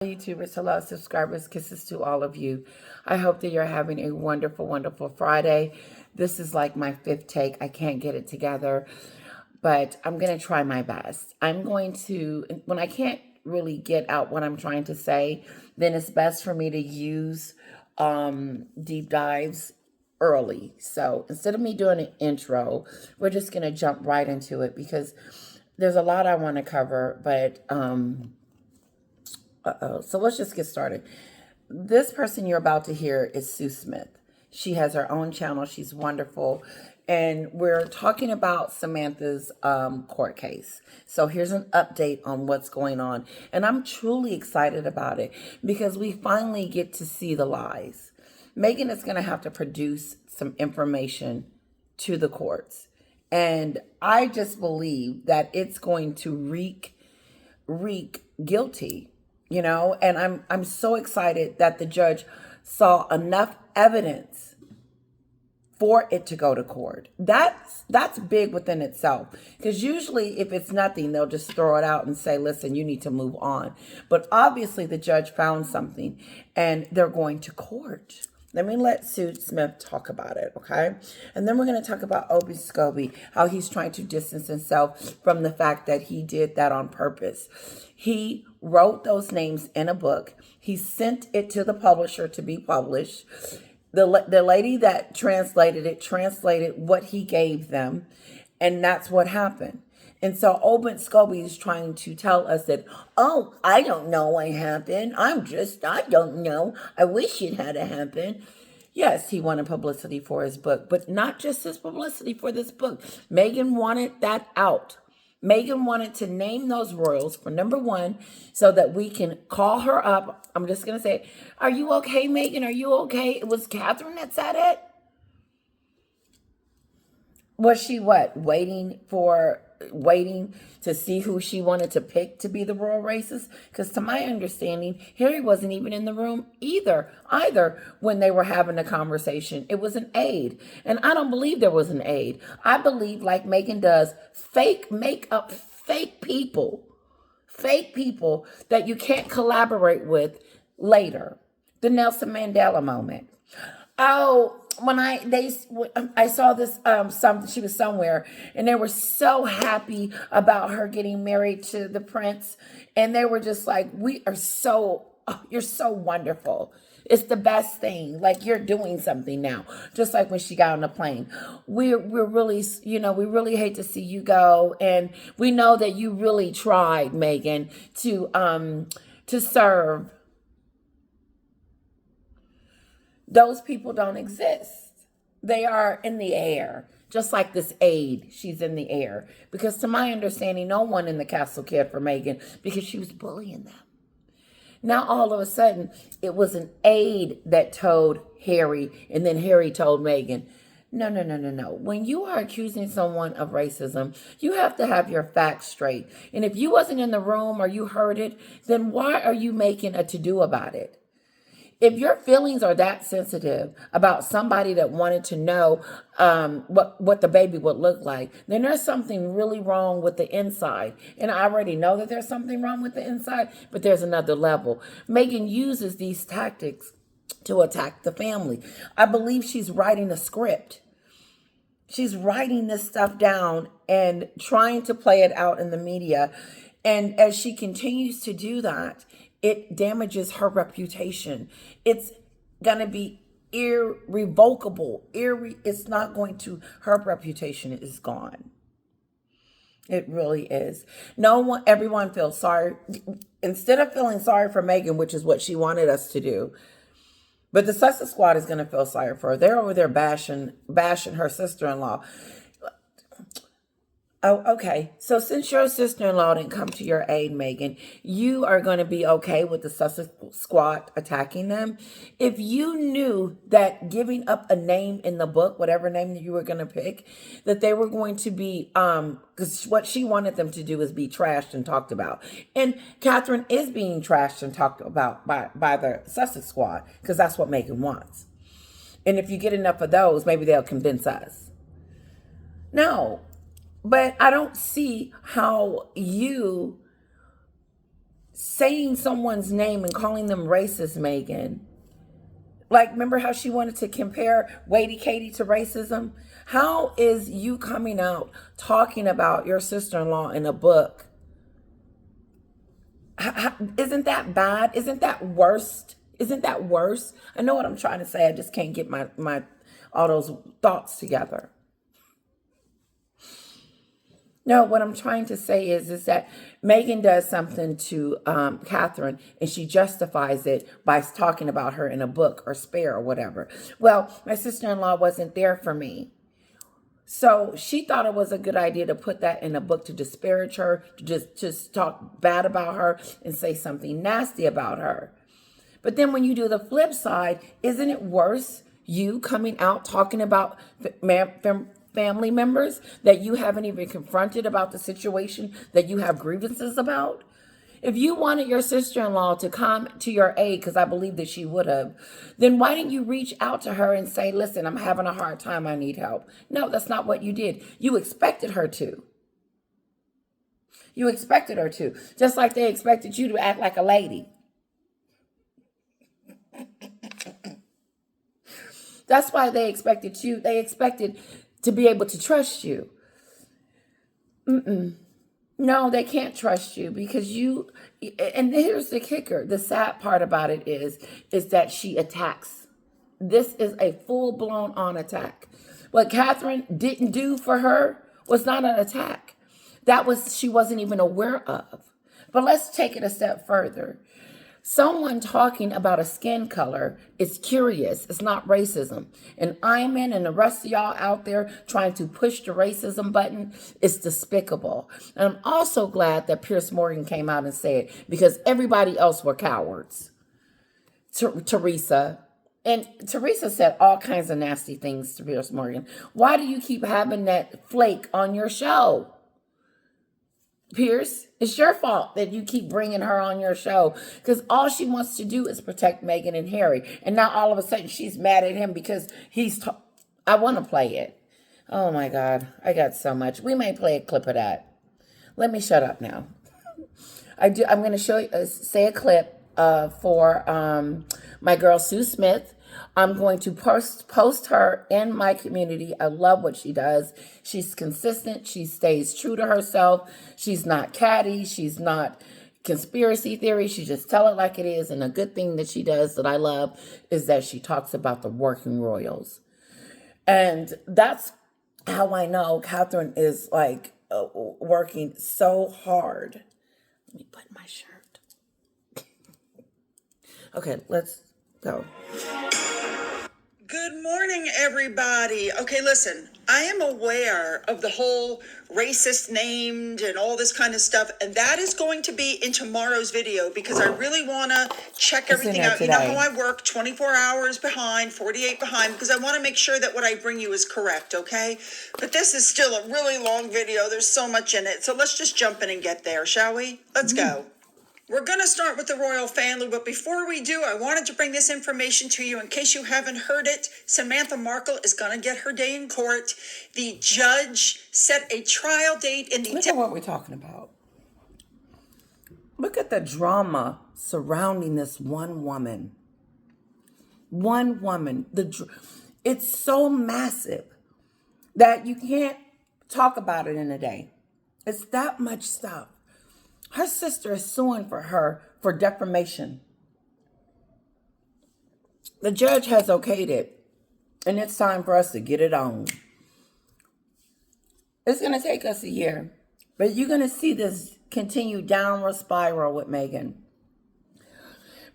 YouTubers, hello, subscribers, kisses to all of you. I hope that you're having a wonderful, wonderful Friday. This is like my fifth take. I can't get it together, but I'm going to try my best. I'm going to, when I can't really get out what I'm trying to say, then it's best for me to use deep dives early. So instead of me doing an intro, we're just going to jump right into it because there's a lot I want to cover, but so let's just get started. This person you're about to hear is Sue Smith. She has her own channel. She's wonderful. And we're talking about Samantha's court case. So here's an update on what's going on. And I'm truly excited about it because we finally get to see the lies. Meghan is going to have to produce some information to the courts. And I just believe that it's going to reek guilty. And I'm so excited that the judge saw enough evidence for it to go to court. That's big within itself, because usually if it's nothing, they'll just throw it out and say, listen, you need to move on. But obviously the judge found something and they're going to court. Let me let Sue Smith talk about it, okay? And then we're going to talk about Obi Scobie, how he's trying to distance himself from the fact that he did that on purpose. He wrote those names in a book. He sent it to the publisher to be published. The lady that translated it translated what he gave them, and that's what happened. And so Obin Scobie is trying to tell us that, oh, I don't know what happened. I don't know. I wish it had happened. Yes, he wanted publicity for his book, but not just his publicity for this book. Meghan wanted that out. Meghan wanted to name those royals for number one so that we can call her up. I'm just going to say, are you okay, Meghan? Are you okay? It was Catherine that said it. Was she what? Waiting to see who she wanted to pick to be the royal races? Because to my understanding, Harry wasn't even in the room either when they were having a conversation. It was an aide. And I don't believe there was an aide. I believe, like Meghan does, make up fake people that you can't collaborate with later. The Nelson Mandela moment. Oh, when I saw this she was somewhere and they were so happy about her getting married to the prince, and they were just like, you're so wonderful. It's the best thing. Like, you're doing something now. Just like when she got on the plane. We're really, we really hate to see you go, and we know that you really tried, Meghan, to serve. Those people don't exist. They are in the air. Just like this aide, she's in the air. Because to my understanding, no one in the castle cared for Meghan because she was bullying them. Now all of a sudden, it was an aide that told Harry, and then Harry told Meghan. No. When you are accusing someone of racism, you have to have your facts straight. And if you wasn't in the room or you heard it, then why are you making a to-do about it? If your feelings are that sensitive about somebody that wanted to know what the baby would look like, then there's something really wrong with the inside. And I already know that there's something wrong with the inside, but there's another level. Meghan uses these tactics to attack the family. I believe she's writing a script. She's writing this stuff down and trying to play it out in the media. And as she continues to do that, it damages her reputation. It's going to be irrevocable. It's not going to, her reputation is gone. It really is. Everyone feels sorry. Instead of feeling sorry for Meghan, which is what she wanted us to do, but the Sussex squad is going to feel sorry for her. They're over there bashing her sister-in-law. Oh, okay. So since your sister-in-law didn't come to your aid, Meghan, you are going to be okay with the Sussex squad attacking them. If you knew that giving up a name in the book, whatever name that you were going to pick, that they were going to be, because what she wanted them to do is be trashed and talked about. And Catherine is being trashed and talked about by the Sussex squad, because that's what Meghan wants. And if you get enough of those, maybe they'll convince us. No. But I don't see how you saying someone's name and calling them racist, Meghan. Like, remember how she wanted to compare Waity Katie to racism? How is you coming out talking about your sister-in-law in a book? Isn't that bad? Isn't that worst? Isn't that worse? I know what I'm trying to say. I just can't get my all those thoughts together. No, what I'm trying to say is that Meghan does something to Catherine, and she justifies it by talking about her in a book or Spare or whatever. Well, my sister-in-law wasn't there for me. So she thought it was a good idea to put that in a book to disparage her, to just talk bad about her and say something nasty about her. But then when you do the flip side, isn't it worse you coming out talking about family members that you haven't even confronted about the situation that you have grievances about? If you wanted your sister-in-law to come to your aid, because I believe that she would have, then why didn't you reach out to her and say, listen, I'm having a hard time, I need help? No, that's not what you did. You expected her to. You expected her to. Just like they expected you to act like a lady. That's why they expected you. They expected to be able to trust you. No, they can't trust you because you, and here's the kicker. The sad part about it is that she attacks. This is a full-blown on attack. What Catherine didn't do for her was not an attack. She wasn't even aware of. But let's take it a step further. Someone talking about a skin color is curious. It's not racism. And Iman and the rest of y'all out there trying to push the racism button is despicable. And I'm also glad that Piers Morgan came out and said it because everybody else were cowards. Teresa. And Teresa said all kinds of nasty things to Piers Morgan. Why do you keep having that flake on your show? Pierce, it's your fault that you keep bringing her on your show because all she wants to do is protect Meghan and Harry. And now all of a sudden she's mad at him because I want to play it. Oh my God, I got so much. We may play a clip of that. Let me shut up now. I'm going to say a clip for my girl Sue Smith. I'm going to post her in my community. I love what she does. She's consistent. She stays true to herself. She's not catty. She's not conspiracy theory. She just tell it like it is. And a good thing that she does that I love is that she talks about the working royals. And that's how I know Catherine is like working so hard. Let me put my shirt. Okay, let's go. Good morning, everybody. Okay, listen, I am aware of the whole racist named and all this kind of stuff, and that is going to be in tomorrow's video because I really want to check everything out. You know how I work 24 hours behind, 48 behind, because I want to make sure that what I bring you is correct, okay? But this is still a really long video. There's so much in it. So let's just jump in and get there, shall we? Let's go. We're going to start with the royal family, but before we do, I wanted to bring this information to you in case you haven't heard it. Samantha Markle is going to get her day in court. The judge set a trial date in the... Look at what we're talking about. Look at the drama surrounding this one woman. One woman. It's so massive that you can't talk about it in a day. It's that much stuff. Her sister is suing for her for defamation. The judge has okayed it, and it's time for us to get it on. It's going to take us a year, but you're going to see this continued downward spiral with Meghan.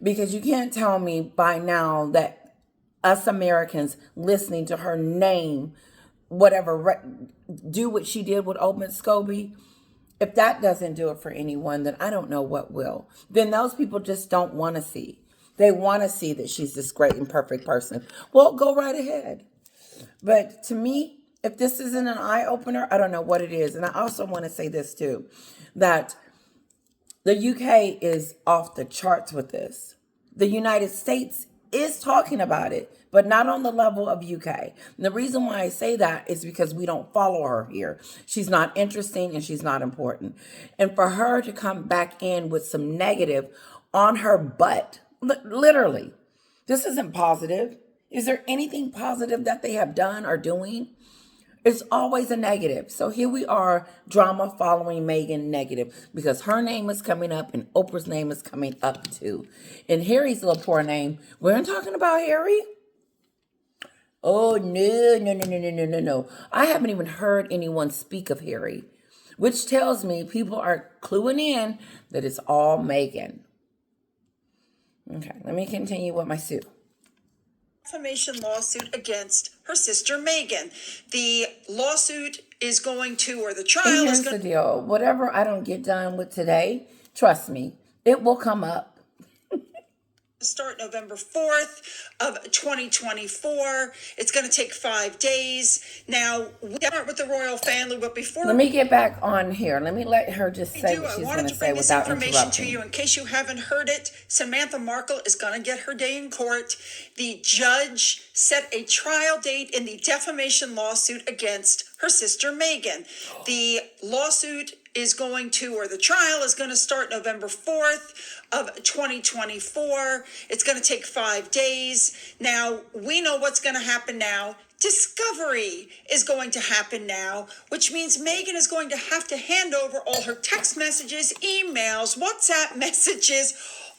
Because you can't tell me by now that us Americans listening to her name, whatever, do what she did with Open Scobie. If that doesn't do it for anyone, then I don't know what will. Then those people just don't want to see. They want to see that she's this great and perfect person. Well, go right ahead. But to me, if this isn't an eye-opener, I don't know what it is. And I also want to say this too, that the UK is off the charts with this. The United States is talking about it, but not on the level of UK. And the reason why I say that is because we don't follow her here. She's not interesting and she's not important. And for her to come back in with some negative on her butt, literally, this isn't positive. Is there anything positive that they have done or doing? It's always a negative. So here we are, drama following Meghan negative, because her name is coming up and Oprah's name is coming up too. And Harry's little poor name, we're not talking about Harry. Oh, no. I haven't even heard anyone speak of Harry, which tells me people are cluing in that it's all Meghan. Okay, let me continue with my suit. Defamation lawsuit against her sister Meghan. The lawsuit is going to, or the trial And is here's going the deal. Whatever I don't get done with today, trust me, it will come up. to start November 4th of 2024. It's going to take 5 days. Now, we start with the royal family, but before Let me get back on here. Let me let her just say I what she's wanted going to to bring say this without information to you interrupting. in case you haven't heard it. Samantha Markle is going to get her day in court. The judge set a trial date in the defamation lawsuit against her sister Meghan. The lawsuit is going to, or the trial is going to start November 4th of 2024. It's going to take 5 days. Now, we know what's going to happen now. Discovery is going to happen now, which means Meghan is going to have to hand over all her text messages, emails, WhatsApp messages,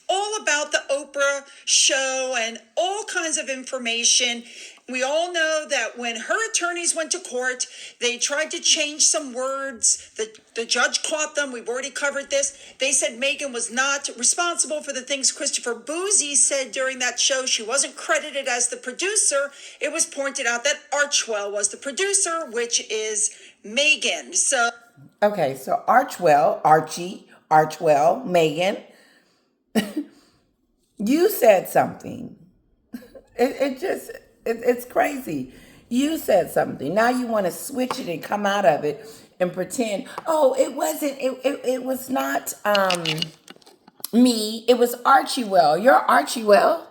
all about the Oprah show and all kinds of information. We all know that when her attorneys went to court, they tried to change some words. The judge caught them. We've already covered this. They said Meghan was not responsible for the things Christopher Boozy said during that show. She wasn't credited as the producer. It was pointed out that Archwell was the producer, which is Meghan. So, Okay, so Archwell, Meghan, you said something. It's crazy. You said something. Now you want to switch it and come out of it and pretend, oh, it was not me. It was Archewell. You're Archewell.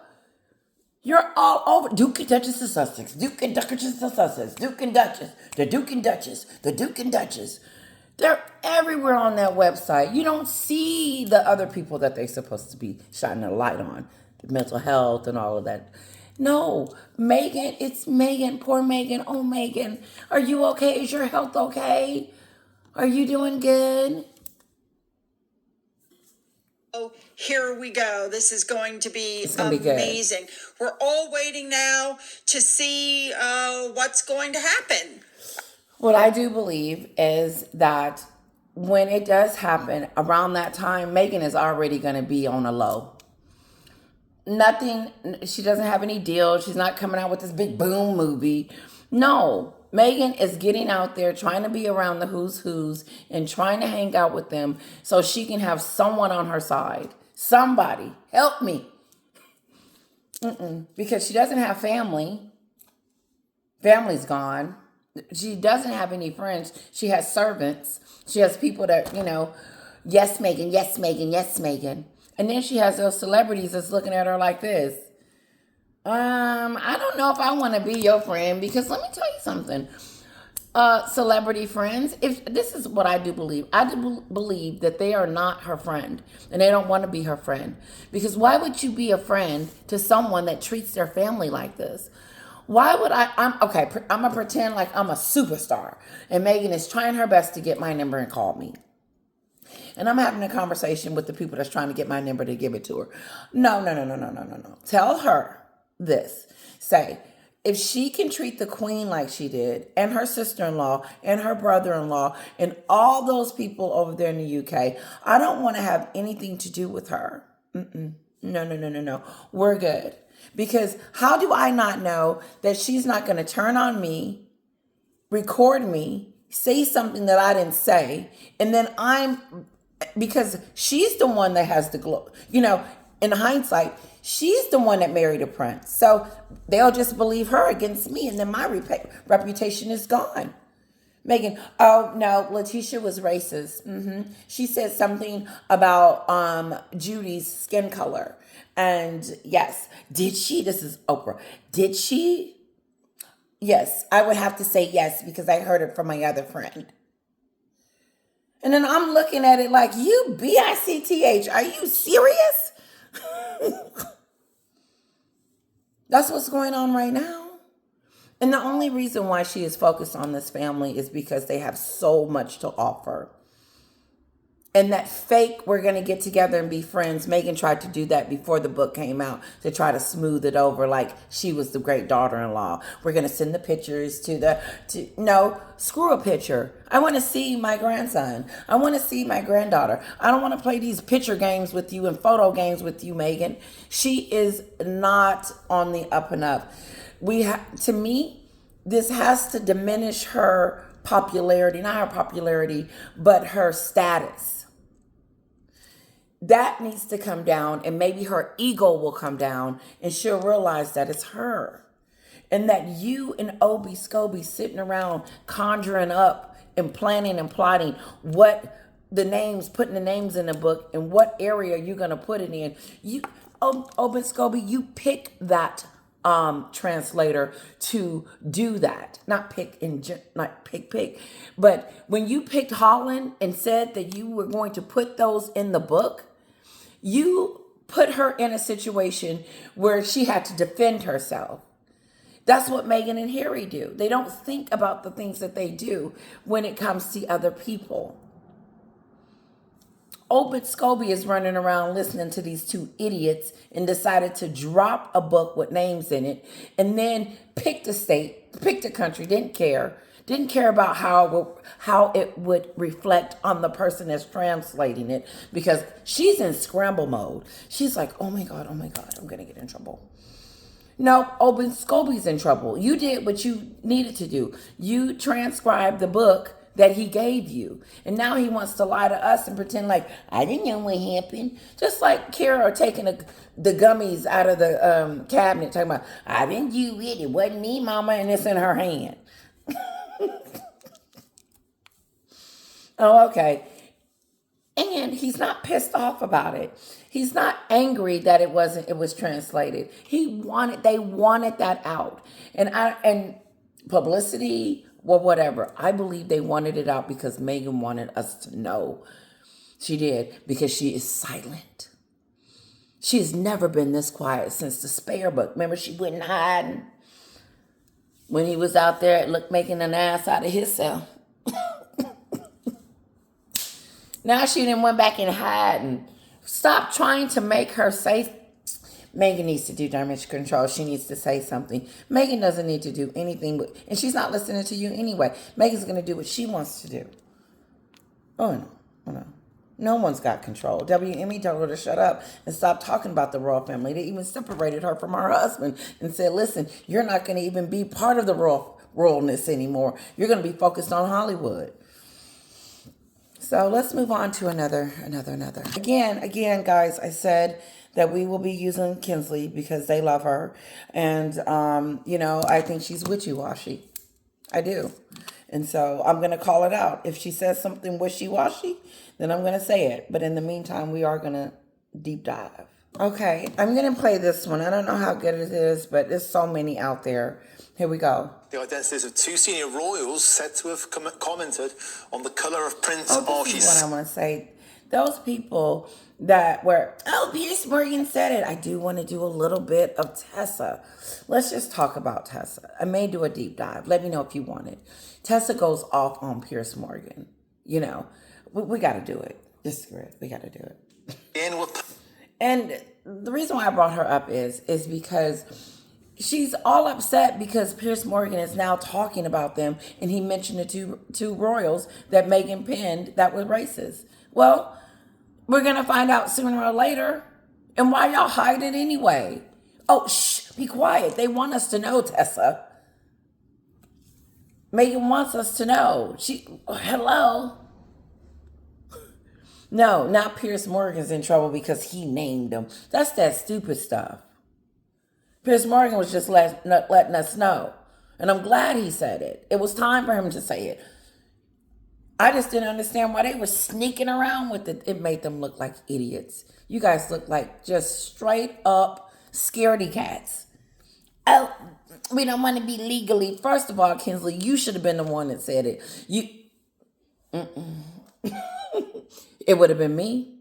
You're all over. Duke and Duchess of Sussex. Duke and Duchess of Sussex. Duke and Duchess. The Duke and Duchess. The Duke and Duchess. They're everywhere on that website. You don't see the other people that they're supposed to be shining a light on. The mental health and all of that. No, Meghan, it's Meghan. Poor Meghan. Oh, Meghan. Are you okay? Is your health okay? Are you doing good? here we go. This is going to be gonna be amazing. We're all waiting now to see what's going to happen. What I do believe is that when it does happen around that time, Meghan is already going to be on a low. Nothing, she doesn't have any deal. She's not coming out with this big boom movie. No, Meghan is getting out there trying to be around the who's who's and trying to hang out with them so she can have someone on her side. Somebody, help me. Because she doesn't have family. Family's gone. She doesn't have any friends. She has servants. She has people that, yes, Meghan, yes, Meghan, yes, Meghan. And then she has those celebrities that's looking at her like this. I don't know if I want to be your friend, because let me tell you something. Celebrity friends, if this is what I do believe. I do believe that they are not her friend and they don't want to be her friend. Because why would you be a friend to someone that treats their family like this? Why would I'm going to pretend like I'm a superstar and Meghan is trying her best to get my number and call me. And I'm having a conversation with the people that's trying to get my number to give it to her. No. Tell her this. Say, if she can treat the queen like she did, and her sister-in-law, and her brother-in-law, and all those people over there in the UK, I don't want to have anything to do with her. No. We're good. Because how do I not know that she's not going to turn on me, record me, say something that I didn't say, and then because she's the one that has the glow. In hindsight, she's the one that married a prince. So they'll just believe her against me, and then my reputation is gone. Meghan, oh no, Letitia was racist. She said something about Judy's skin color. And yes, did she? This is Oprah. Did she? Yes, I would have to say yes because I heard it from my other friend. And then I'm looking at it like, you BICTH, are you serious? That's what's going on right now. And the only reason why she is focused on this family is because they have so much to offer. And that fake, we're going to get together and be friends. Meghan tried to do that before the book came out to try to smooth it over like she was the great daughter-in-law. We're going to send the pictures no, screw a picture. I want to see my grandson. I want to see my granddaughter. I don't want to play these picture games with you and photo games with you, Meghan. She is not on the up and up. To me, this has to diminish her popularity, not her popularity, but her status. That needs to come down, and maybe her ego will come down and she'll realize that it's her. And that you and Obi Scobie sitting around conjuring up and planning and plotting what the names, putting the names in the book and what area you're going to put it in. Obi Scobie, you pick that translator to do that. Not pick, but when you picked Holland and said that you were going to put those in the book, you put her in a situation where she had to defend herself. That's what Meghan and Harry do. They don't think about the things that they do when it comes to other people. Obed Scobie is running around listening to these two idiots and decided to drop a book with names in it and then picked a state, picked a country, didn't care about how it would reflect on the person that's translating it because she's in scramble mode. She's like, oh my God, I'm going to get in trouble. No, Obed Scobie's in trouble. You did what you needed to do. You transcribed the book that he gave you. And now he wants to lie to us and pretend like, I didn't know what happened. Just like Kara taking the gummies out of the cabinet, talking about, I didn't do it. It wasn't me, mama, and it's in her hand. Oh, okay. And he's not pissed off about it. He's not angry that it was translated. They wanted that out. And publicity, well, whatever. I believe they wanted it out because Meghan wanted us to know. She did, because she is silent. She has never been this quiet since the Spare book. Remember, she went hiding when he was out there making an ass out of himself. Now she done went back and hiding. Stop trying to make her say. Meghan needs to do damage control. She needs to say something. Meghan doesn't need to do anything, and she's not listening to you anyway. Meghan's going to do what she wants to do. Oh, no. No one's got control. WME told her to shut up and stop talking about the royal family. They even separated her from her husband and said, listen, you're not going to even be part of the royalness anymore. You're going to be focused on Hollywood. So let's move on to another. Again, guys, I said that we will be using Kinsley because they love her. And, I think she's wishy-washy. I do. And so I'm going to call it out. If she says something wishy-washy, then I'm going to say it. But in the meantime, we are going to deep dive. Okay, I'm going to play this one. I don't know how good it is, but there's so many out there. Here we go. The identities of two senior royals said to have commented on the colour of Prince Archie's... This is what I want to say. Those people that were, Piers Morgan said it. I do want to do a little bit of Tessa. Let's just talk about Tessa. I may do a deep dive. Let me know if you want it. Tessa goes off on Piers Morgan. We got to do it. We got to do it. And the reason why I brought her up is because she's all upset because Piers Morgan is now talking about them, and he mentioned the two royals that Meghan pinned that were racist. Well, we're going to find out sooner or later. And why y'all hide it anyway? Oh, shh, be quiet. They want us to know, Tessa. Meghan wants us to know. Hello? No, not Piers Morgan's in trouble because he named them. That's that stupid stuff. Piers Morgan was just letting us know. And I'm glad he said it. It was time for him to say it. I just didn't understand why they were sneaking around with it. It made them look like idiots. You guys look like just straight up scaredy cats. Oh, we don't want to be legally. First of all, Kinsley, you should have been the one that said it. It would have been me.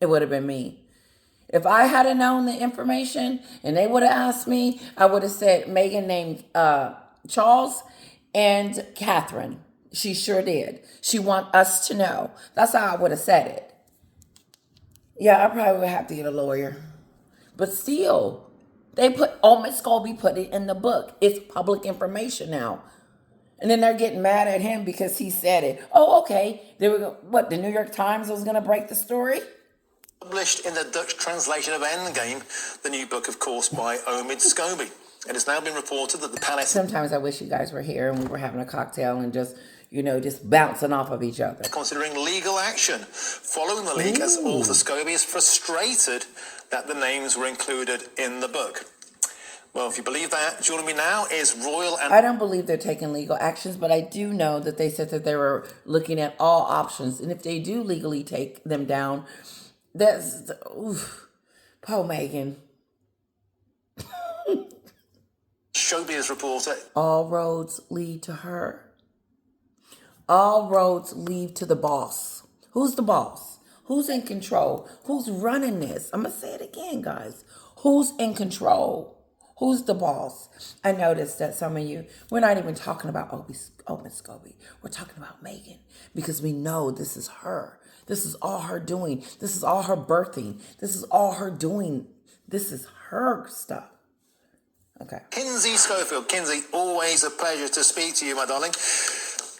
It would have been me. If I had known the information and they would have asked me, I would have said Meghan named Charles and Catherine. She sure did. She want us to know. That's how I would have said it. Yeah, I probably would have to get a lawyer. But still, Miss Colby put it in the book. It's public information now. And then they're getting mad at him because he said it. Oh, okay. They were what? The New York Times was going to break the story? Published in the Dutch translation of Endgame, the new book, of course, by Omid Scobie. It has now been reported that the palace... Sometimes I wish you guys were here and we were having a cocktail and just bouncing off of each other. ...considering legal action following the leak, as author Scobie is frustrated that the names were included in the book. Well, if you believe that, joining me now is Royal and... I don't believe they're taking legal actions, but I do know that they said that they were looking at all options. And if they do legally take them down, that's... Oof, poor Meghan. Showbiz reporter. All roads lead to her. All roads lead to the boss. Who's the boss? Who's in control? Who's running this? I'm going to say it again, guys. Who's in control? Who's the boss? I noticed that some of you, we're not even talking about Miss Scobie. We're talking about Meghan because we know this is her. This is all her doing. This is all her birthing. This is all her doing. This is her stuff. Okay. Kinsey Schofield. Kinsey, always a pleasure to speak to you, my darling.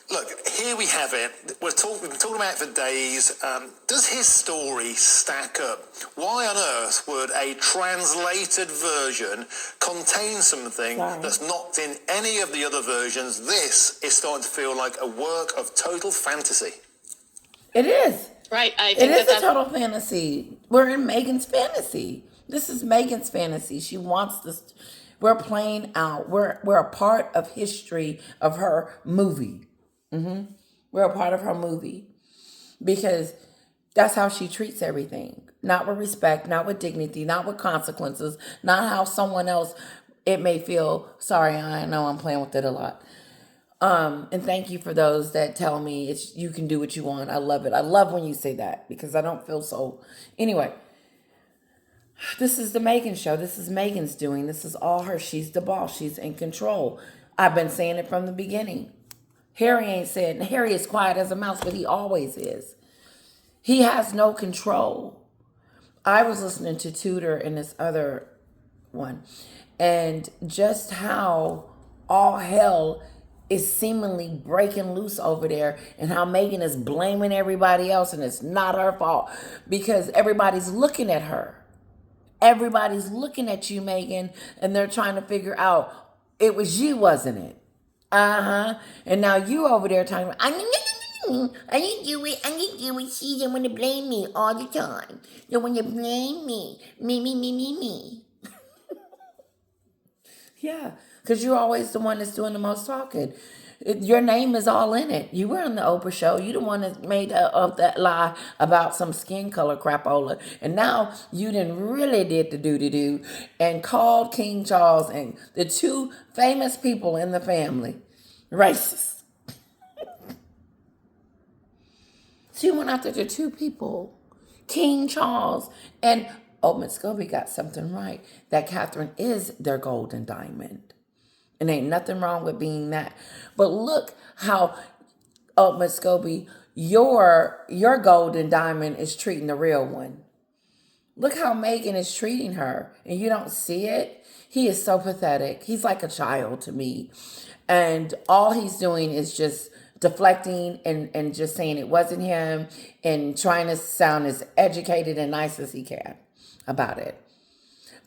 Look, here we have it. We've been talking about it for days. Does his story stack up? Why on earth would a translated version contain something that's not in any of the other versions? This is starting to feel like a work of total fantasy. It is. Right. I think it is a total fantasy. We're in Meghan's fantasy. This is Meghan's fantasy. She wants this. We're playing out. We're a part of history of her movie. We're a part of her movie because that's how she treats everything. Not with respect, not with dignity, not with consequences, not how someone else, it may feel, sorry, I know I'm playing with it a lot. And thank you for those that tell me you can do what you want. I love it. I love when you say that because I don't feel so. Anyway, this is the Meghan show. This is Meghan's doing. This is all her. She's the boss. She's in control. I've been saying it from the beginning. Harry ain't said, Harry is quiet as a mouse, but he always is. He has no control. I was listening to Tudor and this other one, and just how all hell is seemingly breaking loose over there, and how Meghan is blaming everybody else, and it's not her fault because everybody's looking at her. Everybody's looking at you, Meghan, and they're trying to figure out, it was you, wasn't it? And now you over there talking about, I didn't do it. She don't want to blame me all the time. They want to blame me. Me. Yeah, because you're always the one that's doing the most talking. Your name is all in it. You were on the Oprah show. You the one that made up that lie about some skin color crapola. And now you done really did the do and called King Charles and the two famous people in the family racist. She went after the two people, King Charles and Miss Scobie got something right. That Catherine is their golden diamond. And ain't nothing wrong with being that. But look how, Miss Scobie, your golden diamond is treating the real one. Look how Meghan is treating her. And you don't see it? He is so pathetic. He's like a child to me. And all he's doing is just deflecting and just saying it wasn't him and trying to sound as educated and nice as he can about it.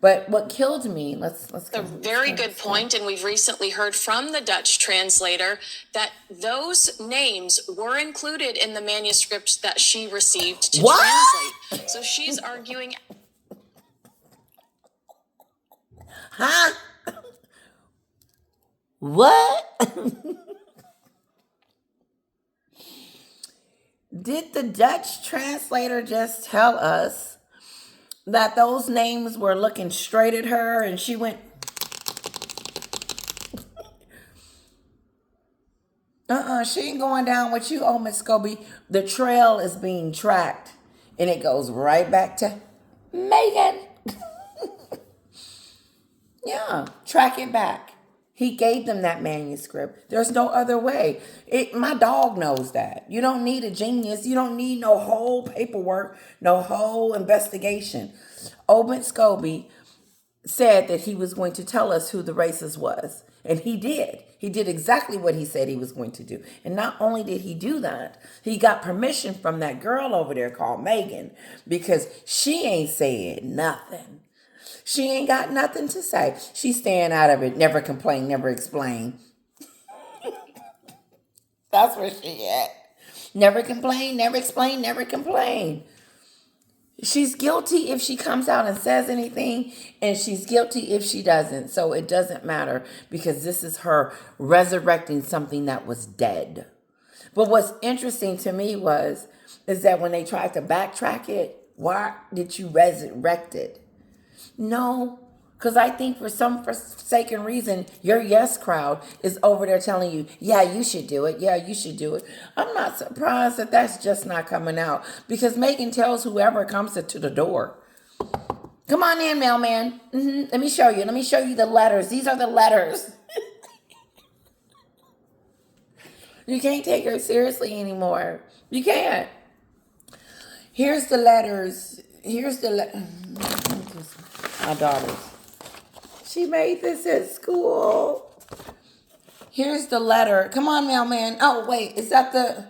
But what killed me, let's a very good point, and we've recently heard from the Dutch translator that those names were included in the manuscript that she received to translate. So she's arguing. Huh? What? did the Dutch translator just tell us that those names were looking straight at her and she went, she ain't going down with you, oh Miss Scobie. The trail is being tracked and it goes right back to Meghan. Yeah, track it back. He gave them that manuscript. There's no other way. My dog knows that. You don't need a genius. You don't need no whole paperwork, no whole investigation. Obed Scobie said that he was going to tell us who the racist was. And he did. He did exactly what he said he was going to do. And not only did he do that, he got permission from that girl over there called Meghan, because she ain't said nothing. She ain't got nothing to say. She's staying out of it. Never complain, never explain. That's where she at. Never complain, never explain, never complain. She's guilty if she comes out and says anything, and she's guilty if she doesn't. So it doesn't matter, because this is her resurrecting something that was dead. But what's interesting to me is that when they tried to backtrack it, why did you resurrect it? No, because I think for some forsaken reason, your yes crowd is over there telling you, yeah, you should do it. Yeah, you should do it. I'm not surprised that that's just not coming out, because Meghan tells whoever comes to the door, come on in, mailman. Let me show you. Let me show you the letters. These are the letters. You can't take her seriously anymore. You can't. Here's the letters. My daughters. She made this at school. Here's the letter. Come on, mailman. Oh, wait. Is that the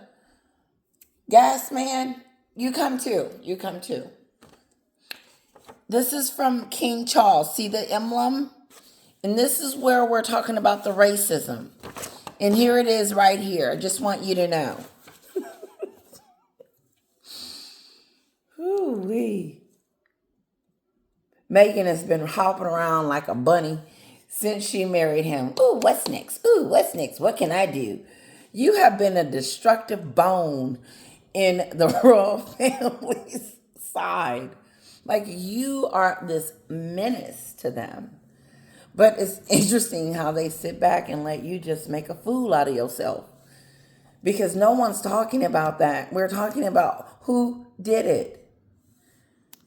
gas man? You come too. You come too. This is from King Charles. See the emblem? And this is where we're talking about the racism. And here it is right here. I just want you to know. Ooh-wee. Meghan has been hopping around like a bunny since she married him. Ooh, what's next? Ooh, what's next? What can I do? You have been a destructive bone in the royal family's side. Like, you are this menace to them. But it's interesting how they sit back and let you just make a fool out of yourself. Because no one's talking about that. We're talking about who did it.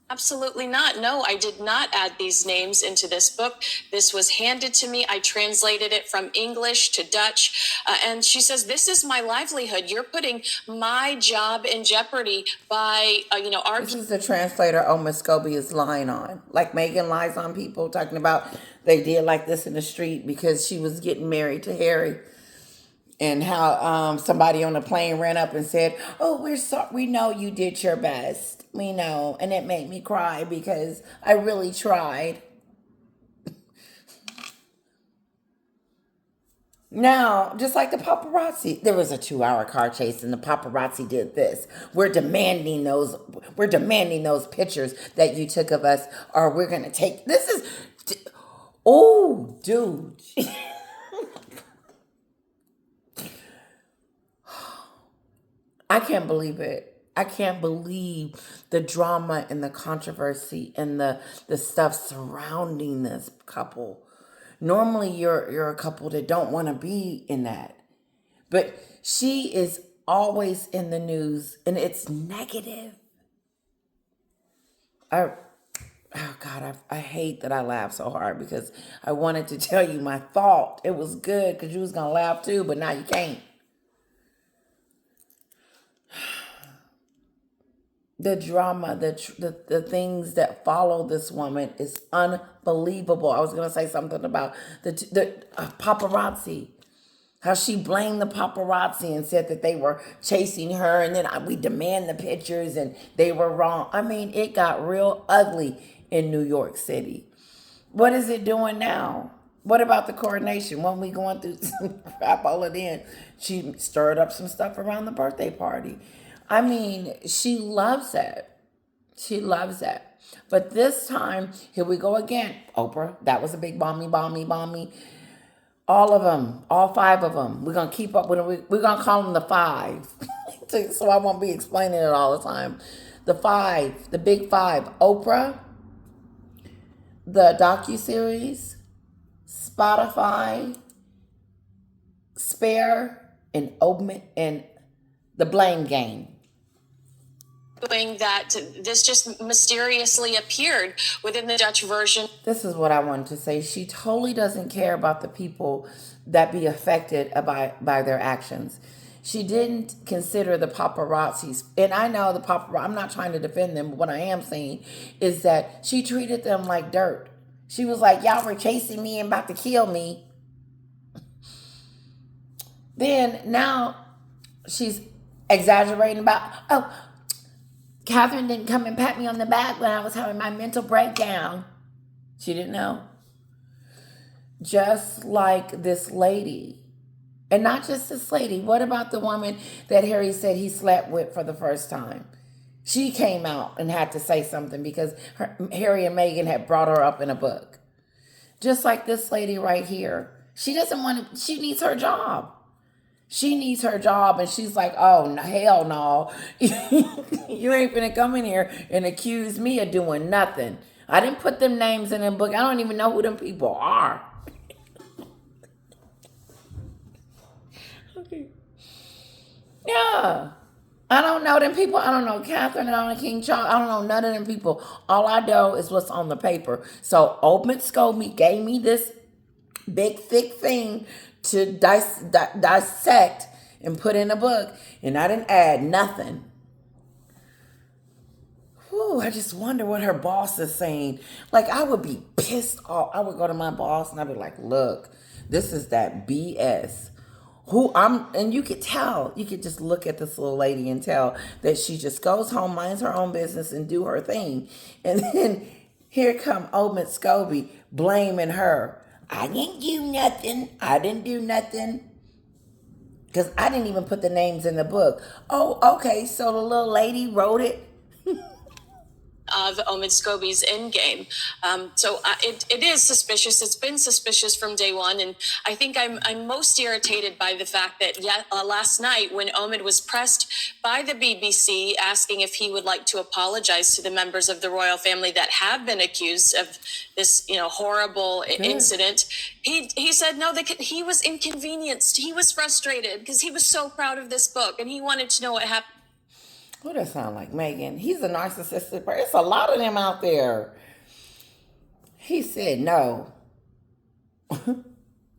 Absolutely not. No, I did not add these names into this book. This was handed to me. I translated it from English to Dutch. And she says, this is my livelihood. You're putting my job in jeopardy by, arguing. This is the translator Miss Scobie is lying on. Like Meghan lies on people, talking about they did like this in the street because she was getting married to Harry. And how somebody on the plane ran up and said, oh, we're sorry. We know you did your best. We know. And it made me cry because I really tried. Now, just like the paparazzi, there was a 2-hour car chase and the paparazzi did this. We're demanding those pictures that you took of us, or we're going to take, this is, oh, dude. I can't believe it. I can't believe the drama and the controversy and the stuff surrounding this couple. Normally, you're a couple that don't want to be in that. But she is always in the news, and it's negative. Oh, God, I hate that I laughed so hard because I wanted to tell you my thought. It was good because you was going to laugh too, but now you can't. The drama, the things that follow this woman is unbelievable. I was going to say something about the paparazzi. How she blamed the paparazzi and said that they were chasing her, and then we demand the pictures and they were wrong. I mean, it got real ugly in New York City. What is it doing now? What about the coronation? When we going through some crap all it in, she stirred up some stuff around the birthday party. I mean, she loves it. She loves it. But this time, here we go again. Oprah, that was a big bomby. All of them, all 5 of them. We're going to keep up with them. We're going to call them the 5. so I won't be explaining it all the time. The big five: Oprah, the docuseries, Spotify, Spare, and the Blame Game. That this just mysteriously appeared within the Dutch version. This is what I wanted to say. She totally doesn't care about the people that be affected by their actions. She didn't consider the paparazzis. And I know the paparazzi, I'm not trying to defend them, but what I am saying is that she treated them like dirt. She was like, y'all were chasing me and about to kill me. Then now she's exaggerating about, oh, Catherine didn't come and pat me on the back when I was having my mental breakdown. She didn't know. Just like this lady. And not just this lady. What about the woman that Harry said he slept with for the first time? She came out and had to say something because Harry and Meghan had brought her up in a book. Just like this lady right here. She needs her job. She needs her job, and she's like, oh, no, hell no. You ain't gonna come in here and accuse me of doing nothing. I didn't put them names in the book. I don't even know who them people are. Okay. Yeah. I don't know them people. I don't know Catherine. I don't know King Charles. I don't know none of them people. All I know is what's on the paper. So Oldman Scobie gave me this big, thick thing to dissect and put in a book, and I didn't add nothing. Whew, I just wonder what her boss is saying. Like, I would be pissed off. I would go to my boss and I'd be like, look, this is that BS. And you could tell, you could just look at this little lady and tell that she just goes home, minds her own business, and do her thing. And then here come Oldman Scobie blaming her. I didn't do nothing. Because I didn't even put the names in the book. Oh, okay, so the little lady wrote it. Of Omid Scobie's Endgame. It is suspicious. It's been suspicious from day one. And I think I'm most irritated by the fact that last night when Omid was pressed by the BBC asking if he would like to apologize to the members of the royal family that have been accused of this, horrible incident, he said no, he was inconvenienced. He was frustrated because he was so proud of this book and he wanted to know what happened. Who does sound like Meghan? He's a narcissistic person. It's a lot of them out there. He said no.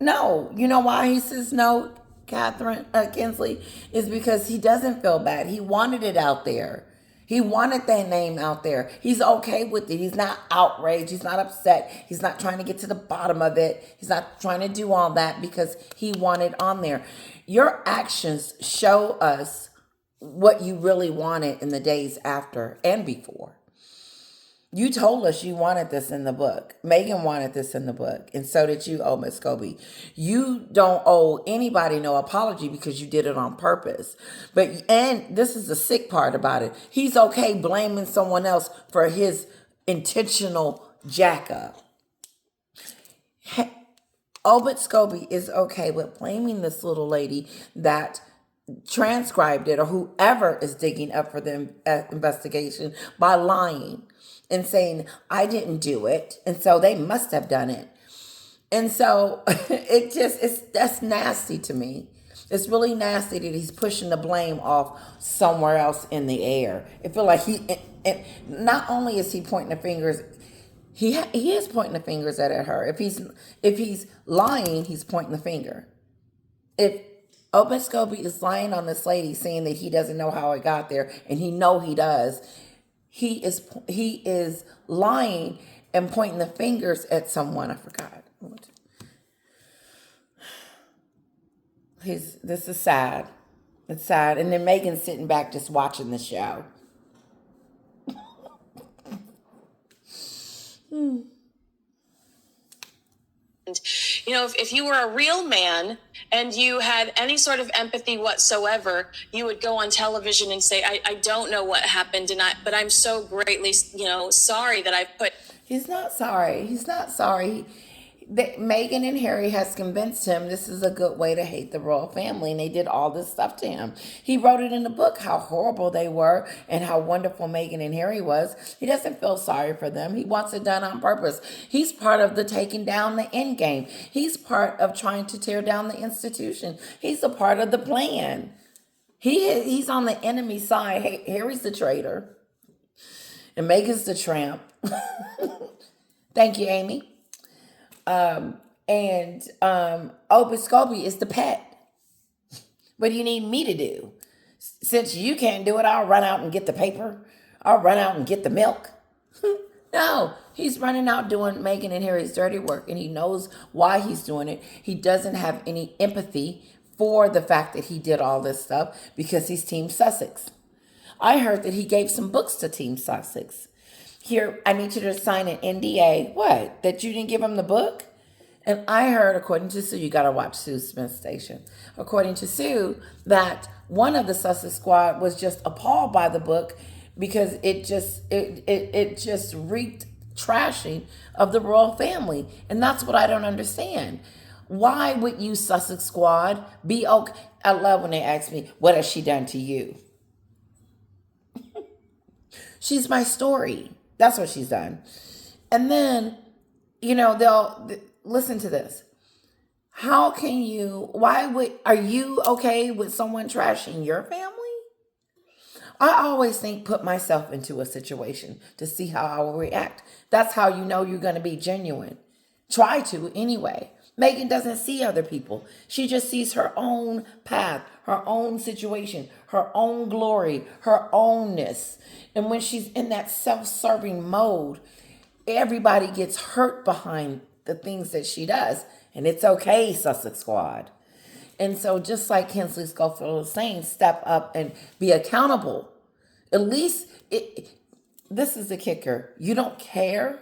No. You know why he says no, Kinsley? Is because he doesn't feel bad. He wanted it out there. He wanted that name out there. He's okay with it. He's not outraged. He's not upset. He's not trying to get to the bottom of it. He's not trying to do all that because he wanted on there. Your actions show us what you really wanted in the days after and before. You told us you wanted this in the book. Meghan wanted this in the book. And so did you, Omid Scobie. You don't owe anybody no apology because you did it on purpose. And this is the sick part about it. He's okay blaming someone else for his intentional jack up. Omid Scobie is okay with blaming this little lady that transcribed it or whoever is digging up for the investigation by lying and saying, I didn't do it. And so they must have done it. And so that's nasty to me. It's really nasty that he's pushing the blame off somewhere else in the air. I feel like not only is he pointing the fingers, he is pointing the fingers at her. If he's lying, he's pointing the finger. If Omid Scobie is lying on this lady saying that he doesn't know how it got there, and he does. He is lying and pointing the fingers at someone. I forgot. This is sad. It's sad. And then Meghan's sitting back just watching the show. If you were a real man and you had any sort of empathy whatsoever, you would go on television and say, I don't know what happened, but I'm so greatly, sorry that I've put. He's not sorry. He's not sorry. Meghan and Harry has convinced him this is a good way to hate the royal family, and they did all this stuff to him. He wrote it in the book how horrible they were and how wonderful Meghan and Harry was. He doesn't feel sorry for them. He wants it done on purpose. He's part of the taking down the end game. He's part of trying to tear down the institution. He's a part of the plan. He's on the enemy side. Harry's the traitor, and Meghan's the tramp. Thank you, Amy. Obie Scobie is the pet. What do you need me to do? Since you can't do it, I'll run out and get the paper. I'll run out and get the milk. No, he's running out doing Meghan and Harry's dirty work, and he knows why he's doing it. He doesn't have any empathy for the fact that he did all this stuff because he's Team Sussex. I heard that he gave some books to Team Sussex. Here, I need you to sign an NDA. What? That you didn't give him the book? And I heard, according to Sue, you got to watch Sue Smith's station. According to Sue, that one of the Sussex squad was just appalled by the book because it just reeked trashing of the royal family. And that's what I don't understand. Why would you, Sussex squad, be okay? I love when they ask me, what has she done to you? She's my story. That's what she's done. And then, they'll listen to this. Are you okay with someone trashing your family? I always think put myself into a situation to see how I will react. That's how you know you're going to be genuine. Try to anyway. Meghan doesn't see other people. She just sees her own path, her own situation, her own glory, her ownness. And when she's in that self-serving mode, everybody gets hurt behind the things that she does. And it's okay, Sussex squad. And so just like Hensley Schofield was saying, step up and be accountable. At least, this is the kicker. You don't care.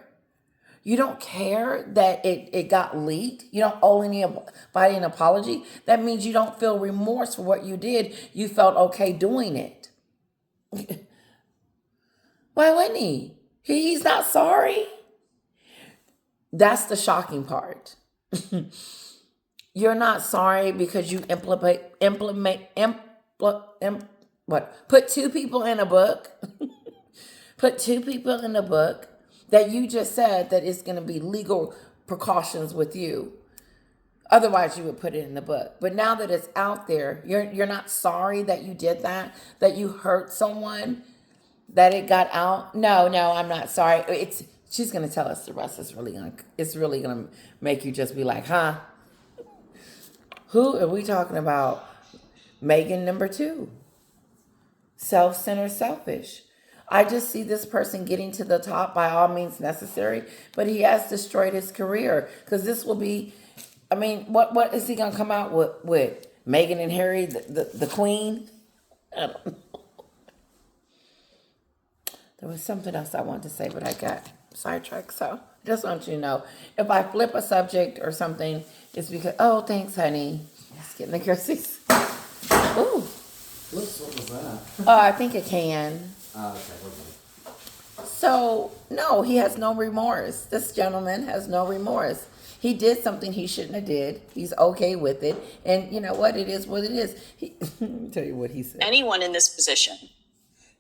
You don't care that it got leaked. You don't owe anybody an apology. That means you don't feel remorse for what you did. You felt okay doing it. Why wouldn't he? He's not sorry. That's the shocking part. You're not sorry because you put two people in a book. Put two people in a book that you just said that it's going to be legal precautions with you. Otherwise, you would put it in the book. But now that it's out there, you're not sorry that you did that you hurt someone, that it got out. No, I'm not sorry. She's going to tell us the rest. It's really going to make you just be like, huh? Who are we talking about? Meghan number 2. Self-centered, selfish. I just see this person getting to the top by all means necessary, but he has destroyed his career because this will be, what is he going to come out with? Meghan and Harry, the queen? I don't know. There was something else I wanted to say, but I got sidetracked. So just want you to know, if I flip a subject or something, it's because, oh, thanks, honey. Just getting the curses. Ooh. What was that? Oh, I think a can. Okay, okay. So, no, he has no remorse. This gentleman has no remorse. He did something he shouldn't have did. He's okay with it. And you know what? It is what it is. Let me tell you what he said. Anyone in this position.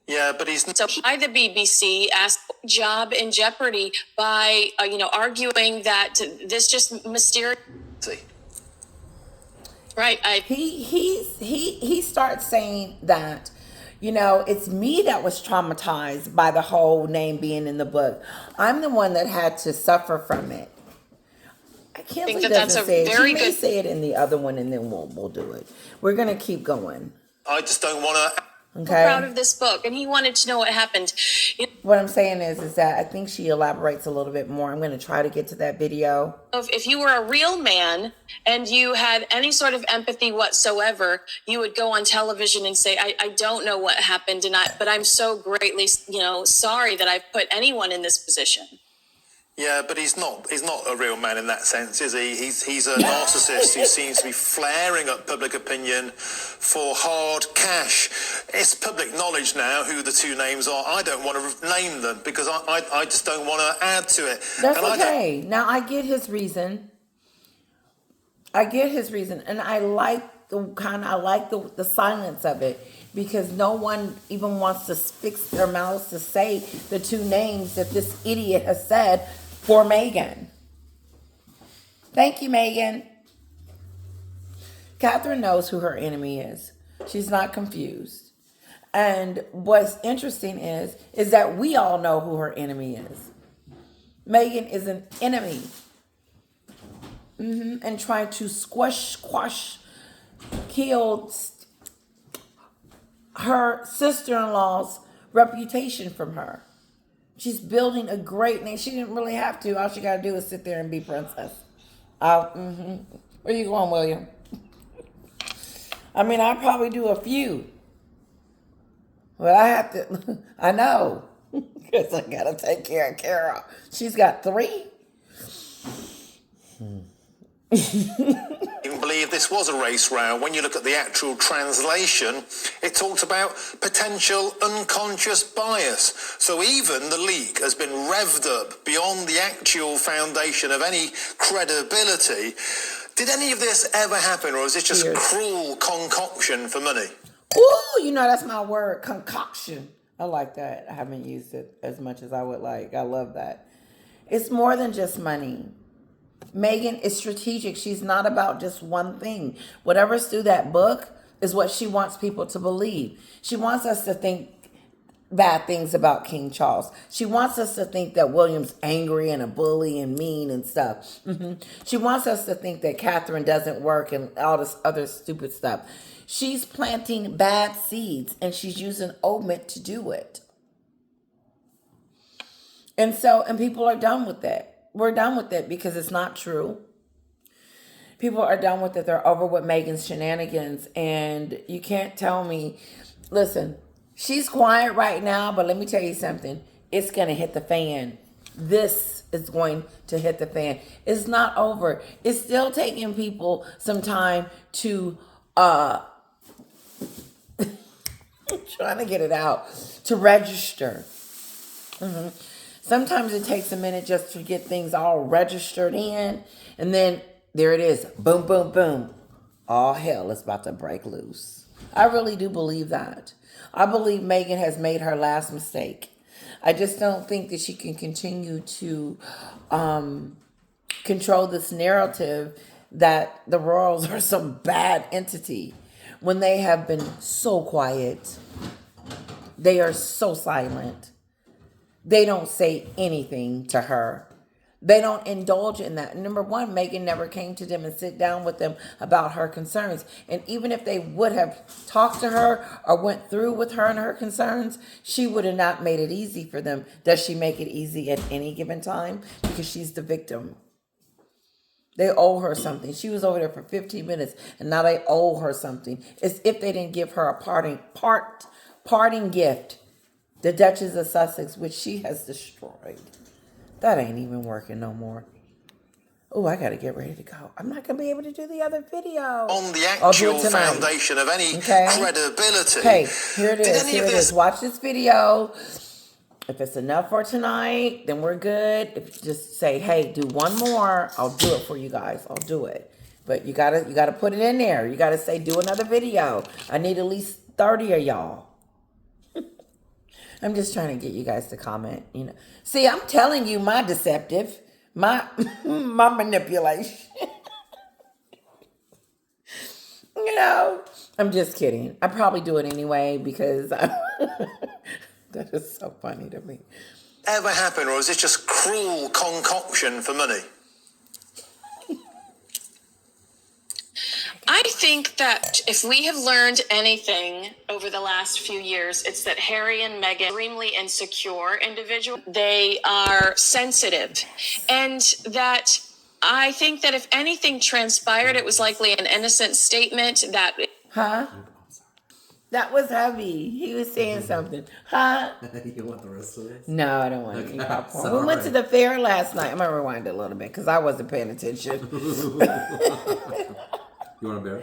Yeah, but he's... So by the BBC asked job in jeopardy by, arguing that this just mysterious... See. Right. He starts saying that, it's me that was traumatized by the whole name being in the book. I'm the one that had to suffer from it. I can't think that's a very good... She may say it in the other one, and then we'll do it. We're going to keep going. I just don't want to... Okay. I'm proud of this book, and he wanted to know what happened. What I'm saying is that I think she elaborates a little bit more. I'm going to try to get to that video. If you were a real man and you had any sort of empathy whatsoever, you would go on television and say, I don't know what happened, but I'm so greatly, sorry that I've put anyone in this position. Yeah, but he's not a real man in that sense, is he? He's a narcissist who seems to be flaring up public opinion for hard cash. It's public knowledge now who the two names are. I don't want to name them because I just don't want to add to it. That's okay. Now, I get his reason. I get his reason, and I like the silence of it, because no one even wants to fix their mouths to say the two names that this idiot has said for Meghan. Thank you, Meghan. Catherine knows who her enemy is. She's not confused. And what's interesting is that we all know who her enemy is. Meghan is an enemy. And trying to squash, kill her sister-in-law's reputation from her. She's building a great name. She didn't really have to. All she got to do is sit there and be princess. Where you going, William? I mean, I'll probably do a few. But I have to, I know. Because I got to take care of Carol. She's got 3. You can believe this was a race row. When you look at the actual translation, it talks about potential unconscious bias. So even the leak has been revved up beyond the actual foundation of any credibility. Did any of this ever happen, or is this just cruel concoction for money? Ooh, that's my word, concoction. I like that. I haven't used it as much as I would like. I love that. It's more than just money. Meghan is strategic. She's not about just one thing. Whatever's through that book is what she wants people to believe. She wants us to think bad things about King Charles. She wants us to think that William's angry and a bully and mean and stuff. She wants us to think that Catherine doesn't work and all this other stupid stuff. She's planting bad seeds, and she's using Omid to do it. And people are done with that. We're done with it because it's not true. People are done with it. They're over with Meghan's shenanigans. And you can't tell me, listen, she's quiet right now, but let me tell you something. It's going to hit the fan. This is going to hit the fan. It's not over. It's still taking people some time to, trying to get it out, to register. Sometimes it takes a minute just to get things all registered in. And then there it is. Boom, boom, boom. All hell is about to break loose. I really do believe that. I believe Meghan has made her last mistake. I just don't think that she can continue to control this narrative that the royals are some bad entity when they have been so quiet. They are so silent. They don't say anything to her. They don't indulge in that. Number one, Meghan never came to them and sit down with them about her concerns. And even if they would have talked to her or went through with her and her concerns, she would have not made it easy for them. Does she make it easy at any given time? Because she's the victim. They owe her something. She was over there for 15 minutes, and now they owe her something. It's if they didn't give her a parting gift. The Duchess of Sussex, which she has destroyed. That ain't even working no more. Oh, I got to get ready to go. I'm not going to be able to do the other video. On the actual foundation of any credibility. Okay, here it is. Here it is. Watch this video. If it's enough for tonight, then we're good. If you just say, hey, do one more, I'll do it for you guys. I'll do it. But you gotta put it in there. You gotta say, do another video. I need at least 30 of y'all. I'm just trying to get you guys to comment, See, I'm telling you my deceptive, my manipulation. I'm just kidding. I probably do it anyway because that is so funny to me. Ever happen, or is this just cruel concoction for money? I think that if we have learned anything over the last few years, it's that Harry and Meghan are extremely insecure individuals. They are sensitive. And that I think that if anything transpired, it was likely an innocent statement that... Huh? That was heavy. He was saying something. Huh? You want the rest of this? No, I don't want any popcorn. Sorry. We went to the fair last night. I'm going to rewind it a little bit because I wasn't paying attention. You want a beer?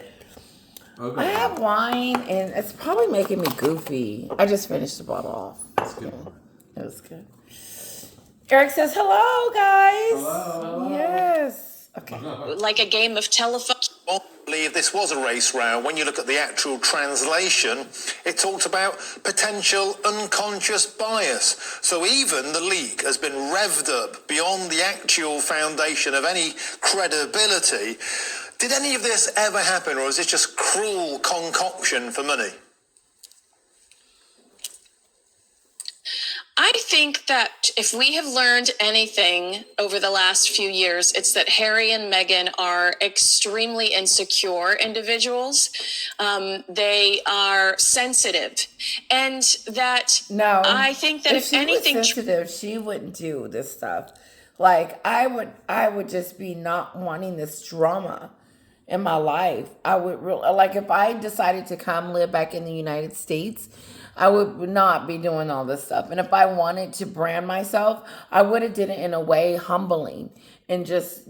Okay. I have wine, and it's probably making me goofy. I just finished the bottle off. That's good. It was good. Eric says, hello, guys. Hello. Yes. Okay. like a game of telephone. I believe this was a race row. When you look at the actual translation, it talked about potential unconscious bias. So even the leak has been revved up beyond the actual foundation of any credibility. Did any of this ever happen, or is this just cruel concoction for money? I think that if we have learned anything over the last few years, it's that Harry and Meghan are extremely insecure individuals. They are sensitive, and that No, I think that if she anything, was sensitive, she wouldn't do this stuff. Like I would just be not wanting this drama in my life. I would really like if I decided to come live back in the United States, I would not be doing all this stuff. And if I wanted to brand myself, I would have did it in a way humbling and just,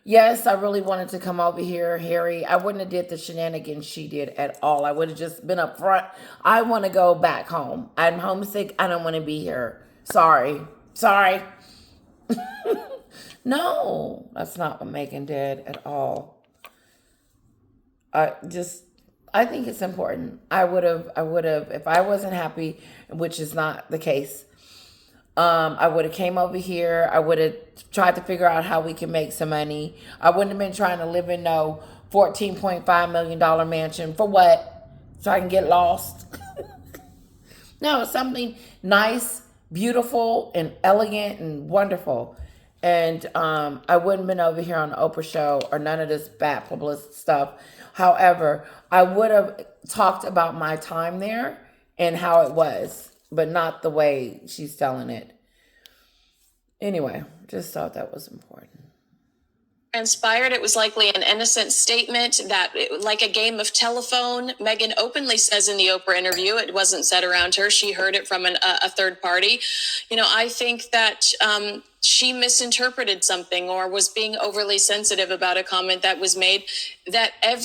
yes, I really wanted to come over here, Harry. I wouldn't have did the shenanigans she did at all. I would have just been up front. I want to go back home. I'm homesick. I don't want to be here. Sorry. No, that's not what Meghan did at all. I think it's important. I would have, if I wasn't happy, which is not the case, I would have came over here. I would have tried to figure out how we can make some money. I wouldn't have been trying to live in no $14.5 million mansion. For what? So I can get lost? No, something nice, beautiful, and elegant and wonderful. And I wouldn't have been over here on the Oprah show or none of this bad publicity stuff. However, I would have talked about my time there and how it was, but not the way she's telling it. Anyway, just thought that was important. transpired, it was likely an innocent statement that, like a game of telephone. Meghan openly says in the Oprah interview, it wasn't said around her. She heard it from a third party. I think that she misinterpreted something or was being overly sensitive about a comment that was made. That I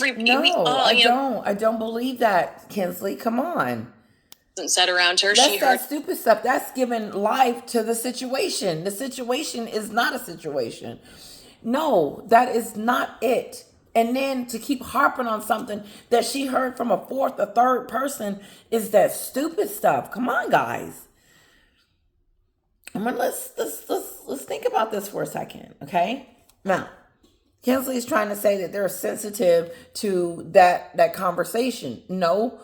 don't believe that, Kinsley. Come on. Said around her. That's that stupid stuff. That's giving life to the situation. The situation is not a situation. No, that is not it. And then to keep harping on something that she heard from a fourth or third person is that stupid stuff. Come on, guys. I mean, let's think about this for a second, okay? Now, Kinsley is trying to say that they're sensitive to that conversation. No.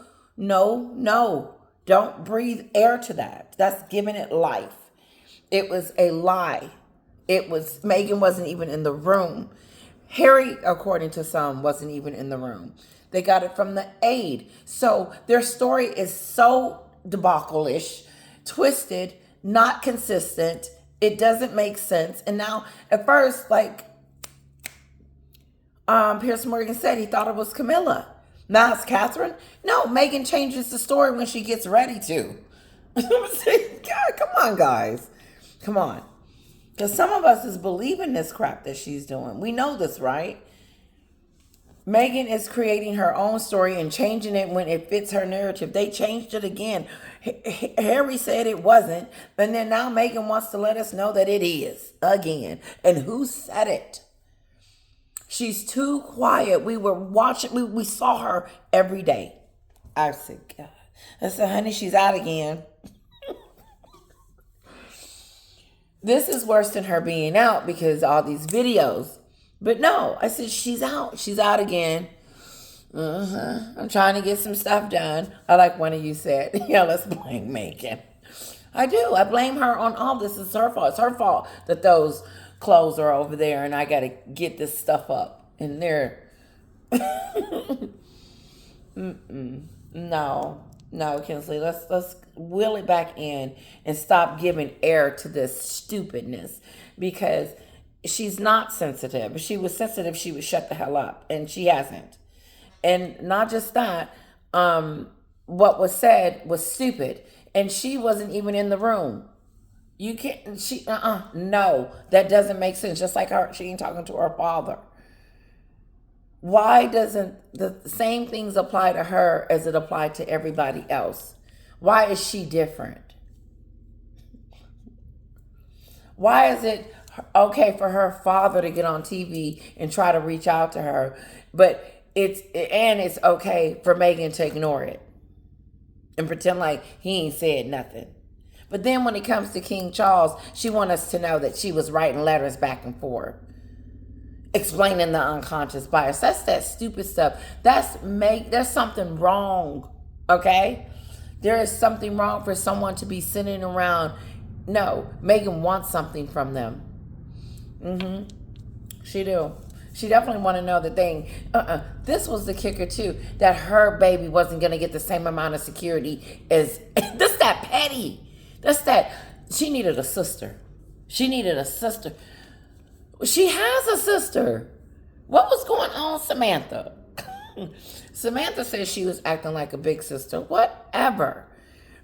Don't breathe air to that. That's giving it life. It was a lie. Meghan wasn't even in the room. Harry, according to some, wasn't even in the room. They got it from the aide. So their story is so debacle-ish, twisted, not consistent. It doesn't make sense. And now, at first, like Piers Morgan said, he thought it was Camilla. Now it's Catherine. No, Meghan changes the story when she gets ready to. God, come on, guys. Come on. Because some of us is believing this crap that she's doing. We know this, right? Meghan is creating her own story and changing it when it fits her narrative. They changed it again. Harry said it wasn't. And then now Meghan wants to let us know that it is again. And who said it? She's too quiet. We were watching. We saw her every day. I said, God. I said, honey, she's out again. This is worse than her being out because all these videos. But no, I said, she's out. She's out again. I'm trying to get some stuff done. I like one of you said, let's blame Meghan. I do. I blame her on all this. It's her fault. It's her fault that those clothes are over there and I got to get this stuff up in there. No, Kinsley, let's wheel it back in and stop giving air to this stupidness because she's not sensitive. If she was sensitive, she would shut the hell up, and she hasn't. And not just that, what was said was stupid, and she wasn't even in the room. You can't, no, that doesn't make sense. Just like she ain't talking to her father. Why doesn't the same things apply to her as it applied to everybody else? Why is she different? Why is it okay for her father to get on TV and try to reach out to her, but it's okay for Meghan to ignore it and pretend like he ain't said nothing. But then when it comes to King Charles, she wants us to know that she was writing letters back and forth, explaining the unconscious bias. That's that stupid stuff. There's something wrong, okay? There is something wrong for someone to be sitting around. No, Meghan wants something from them. She do. She definitely want to know that this was the kicker too, that her baby wasn't going to get the same amount of security as, that's that petty. That's that, she needed a sister. She needed a sister. She has a sister. What was going on, Samantha? Samantha said she was acting like a big sister. Whatever.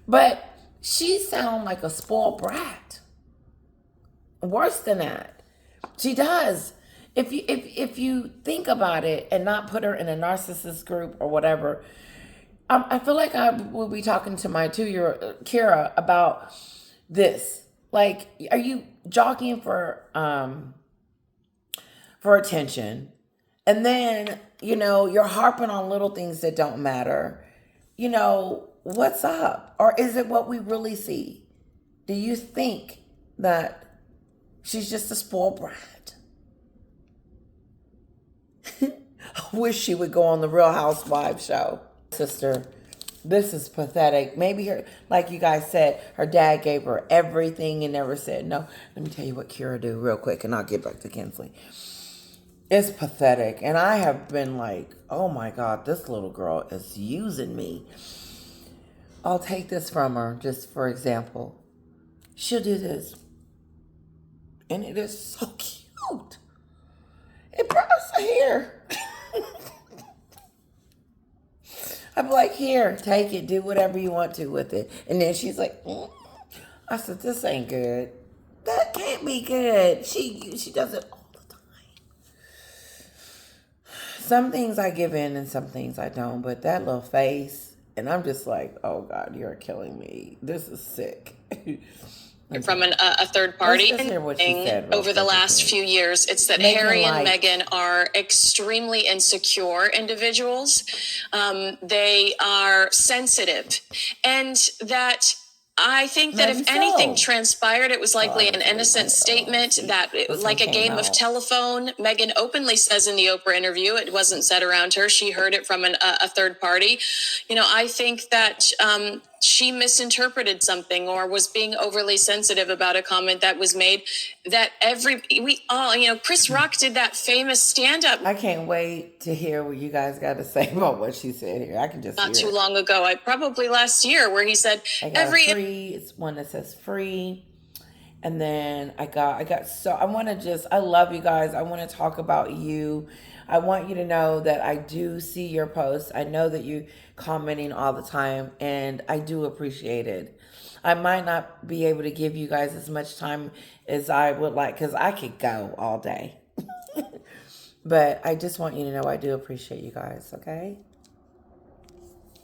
But she sounds like a spoiled brat. Worse than that. She does. If you think about it and not put her in a narcissist group or whatever, I feel like I will be talking to my 2-year-old Kira about this. Like, are you jockeying for attention, and then you're harping on little things that don't matter? What's up? Or is it what we really see? Do you think that she's just a spoiled brat? I wish she would go on the Real Housewives show. Sister, this is pathetic. Maybe her, like you guys said, her dad gave her everything and never said no. Let me tell you what Kira do real quick, and I'll get back to Kinsley. It's pathetic. And I have been like, oh my God, this little girl is using me. I'll take this from her, just for example. She'll do this. And it is so cute. It brought us here. I'm like, here, take it, do whatever you want to with it. And then she's like, I said, this ain't good. That can't be good. She does it all the time. Some things I give in and some things I don't, but that little face, and I'm just like, oh God, you're killing me. This is sick. From a third party. Let's hear what she said over the last few years, it's that Harry and Meghan are extremely insecure individuals. They are sensitive, and that I think that if anything transpired, it was likely an innocent statement, that like a game of telephone. Meghan openly says in the Oprah interview, it wasn't said around her. She heard it from a third party. I think that she misinterpreted something or was being overly sensitive about a comment that was made, that we all, Chris Rock did that famous stand-up. I can't wait to hear what you guys got to say about what she said here. I can just not too long ago, probably last year, where he said free. It's one that says free. And then I love you guys. I want to talk about you. I want you to know that I do see your posts. I know that you commenting all the time, and I do appreciate it. I might not be able to give you guys as much time as I would like, because I could go all day. But I just want you to know I do appreciate you guys, okay?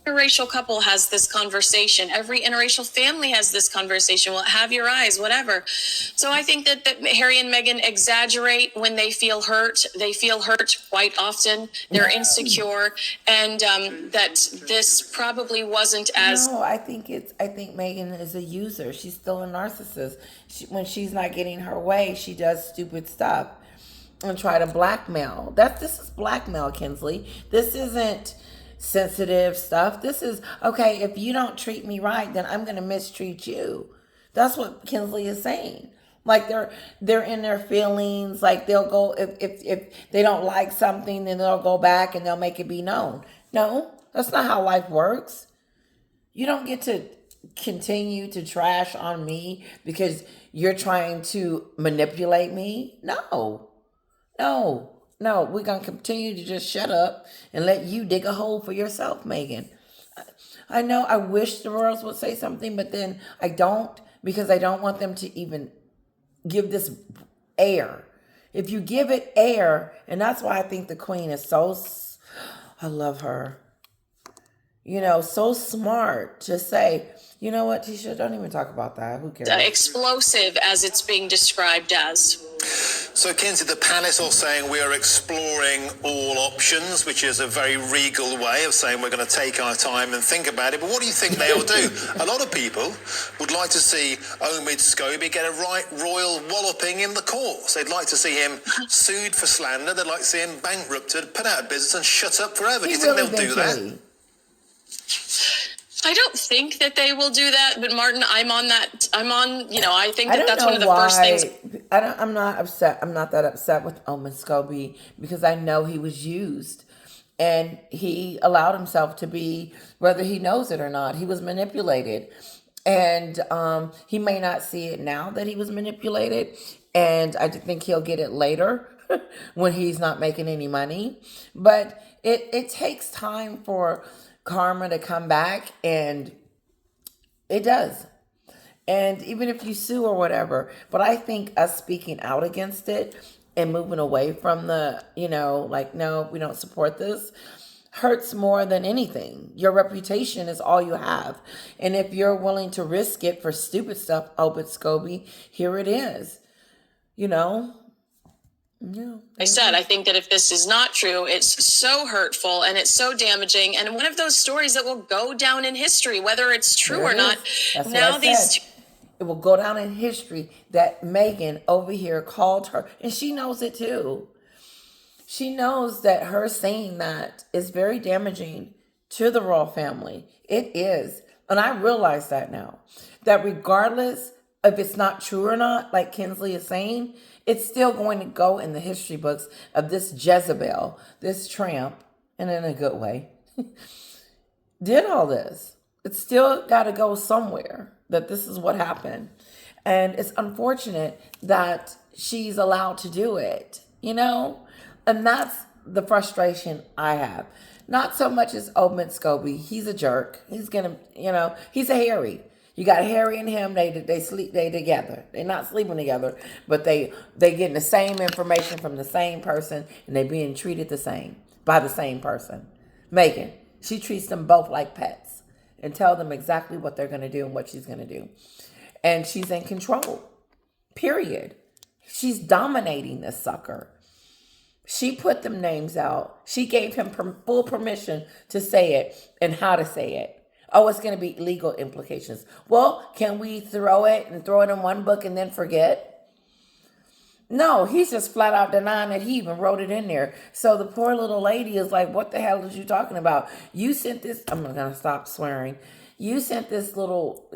Interracial couple has this conversation. Every interracial family has this conversation. Well, have your eyes, whatever. So I think that Harry and Meghan exaggerate when they feel hurt. They feel hurt quite often. They're insecure, and that this probably wasn't as. No, I think Meghan is a user. She's still a narcissist. When she's not getting her way, she does stupid stuff and try to blackmail. This is blackmail, Kinsley. This isn't sensitive stuff. This is, okay, if you don't treat me right, then I'm going to mistreat you. That's what Kinsley is saying. Like they're in their feelings. Like they'll go, if they don't like something, then they'll go back and they'll make it be known. No, that's not how life works. You don't get to continue to trash on me because you're trying to manipulate me. No, we're going to continue to just shut up and let you dig a hole for yourself, Meghan. I know I wish the royals would say something, but then I don't, because I don't want them to even give this air. If you give it air, and that's why I think the queen is I love her. so smart to say, you know what, Tisha, don't even talk about that. Who cares? Explosive as it's being described as. So, Kinsey, the palace are saying we are exploring all options, which is a very regal way of saying we're going to take our time and think about it. But what do you think they'll do? A lot of people would like to see Omid Scobie get a right royal walloping in the courts. They'd like to see him sued for slander. They'd like to see him bankrupted, put out of business, and shut up forever. Do you think they'll do that? I don't think that they will do that, but Martin, I think that that's one of the why. first things. I'm not upset. I'm not that upset with Omid Scobie because I know he was used and he allowed himself to be, whether he knows it or not, he was manipulated. And he may not see it now that he was manipulated. And I think he'll get it later when he's not making any money. But it takes time for karma to come back, and it does. And even if you sue or whatever, but I think us speaking out against it and moving away from the, no, we don't support this, hurts more than anything. Your reputation is all you have. And if you're willing to risk it for stupid stuff, Omid Scobie, here it is. Yeah. I said, I think that if this is not true, it's so hurtful and it's so damaging, and one of those stories that will go down in history, whether it's true or not. That's now what I said. It will go down in history that Meghan over here called her, and she knows it too. She knows that her saying that is very damaging to the royal family. It is. And I realize that now. That regardless if it's not true or not, like Kinsley is saying, it's still going to go in the history books of this Jezebel, this tramp, and in a good way, did all this. It's still got to go somewhere that this is what happened. And it's unfortunate that she's allowed to do it, And that's the frustration I have. Not so much as Omid Scobie. He's a jerk. He's going to, he's a Harry. You got Harry and him, they sleep, they together. They're not sleeping together, but they getting the same information from the same person, and they being treated the same by the same person. Meghan, she treats them both like pets and tell them exactly what they're going to do and what she's going to do. And she's in control, period. She's dominating this sucker. She put them names out. She gave him full permission to say it and how to say it. Oh, it's going to be legal implications. Well, can we throw it in one book and then forget? No, he's just flat out denying that he even wrote it in there. So the poor little lady is like, what the hell is you talking about? You sent this, I'm going to stop swearing. You sent this little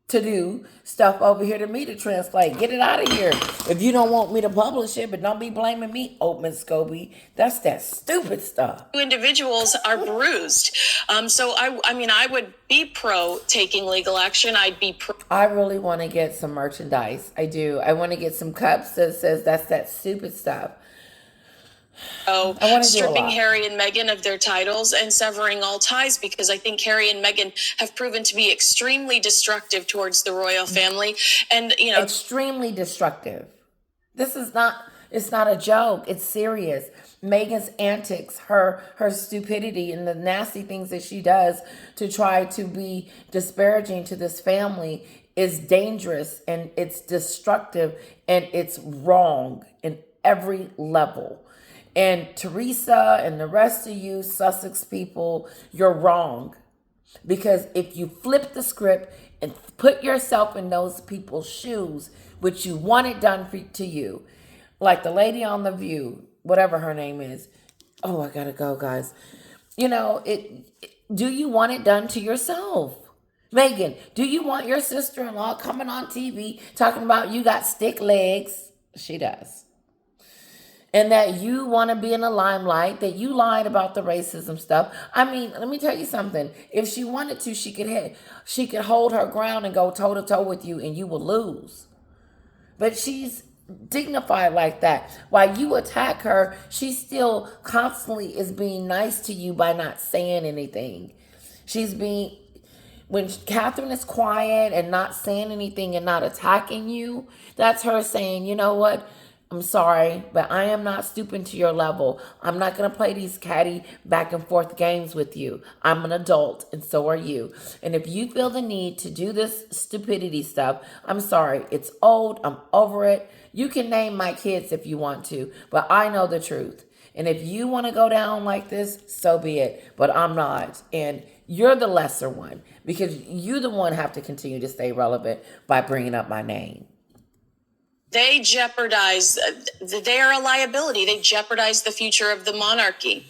to-do stuff over here to me to translate. Get it out of here. If you don't want me to publish it, but don't be blaming me, Omid Scobie. That's that stupid stuff. Individuals are bruised. So I would be pro taking legal action. I'd be pro. I really want to get some merchandise. I do. I want to get some cups that says that's that stupid stuff. Stripping Harry and Meghan of their titles and severing all ties, because I think Harry and Meghan have proven to be extremely destructive towards the royal family. And, extremely destructive. This is not, it's not a joke. It's serious. Meghan's antics, her stupidity, and the nasty things that she does to try to be disparaging to this family is dangerous, and it's destructive, and it's wrong in every level. And Teresa and the rest of you Sussex people, you're wrong. Because if you flip the script and put yourself in those people's shoes, which you want it done to you, like the lady on The View, whatever her name is. Oh, I gotta go, guys. Do you want it done to yourself? Meghan, do you want your sister-in-law coming on TV talking about you got stick legs? She does. And that you want to be in the limelight, that you lied about the racism stuff. I mean, let me tell you something. If she wanted to, she could hold her ground and go toe-to-toe with you, and you will lose. But she's dignified like that. While you attack her, she still constantly is being nice to you by not saying anything. When Catherine is quiet and not saying anything and not attacking you, that's her saying, you know what? I'm sorry, but I am not stooping to your level. I'm not going to play these catty back and forth games with you. I'm an adult, and so are you. And if you feel the need to do this stupidity stuff, I'm sorry. It's old. I'm over it. You can name my kids if you want to, but I know the truth. And if you want to go down like this, so be it. But I'm not. And you're the lesser one because you the one have to continue to stay relevant by bringing up my name. They jeopardize, they are a liability. They jeopardize the future of the monarchy.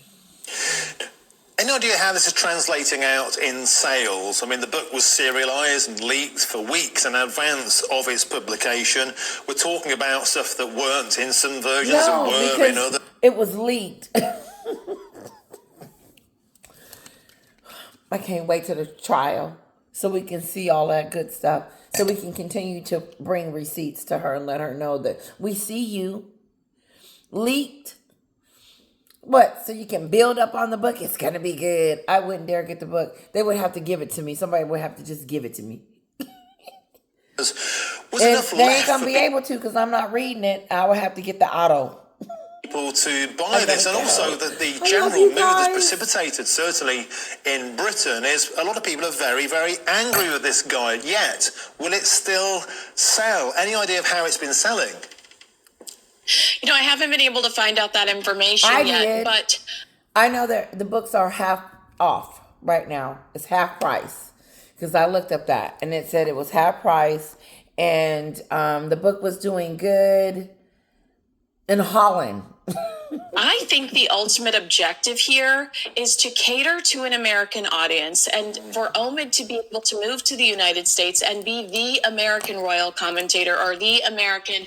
Any idea how this is translating out in sales? I mean, the book was serialized and leaked for weeks in advance of its publication. We're talking about stuff that weren't in some versions and were in other. It was leaked. I can't wait to the trial so we can see all that good stuff. So we can continue to bring receipts to her and let her know that we see you. Leaked. What? So you can build up on the book? It's going to be good. I wouldn't dare get the book. They would have to give it to me. Somebody would have to just give it to me. Was They ain't going to be able to because I'm not reading it. I would have to get the auto. People to buy this, and also that the general mood that's precipitated, certainly in Britain, is a lot of people are very, very angry with this guide. Yet, will it still sell? Any idea of how it's been selling? You know, I haven't been able to find out that information yet, but I know that the books are half off right now. It's half price because I looked up that and it said it was half price, and the book was doing good in Holland. I think the ultimate objective here is to cater to an American audience and for Omid to be able to move to the United States and be the American royal commentator or the American,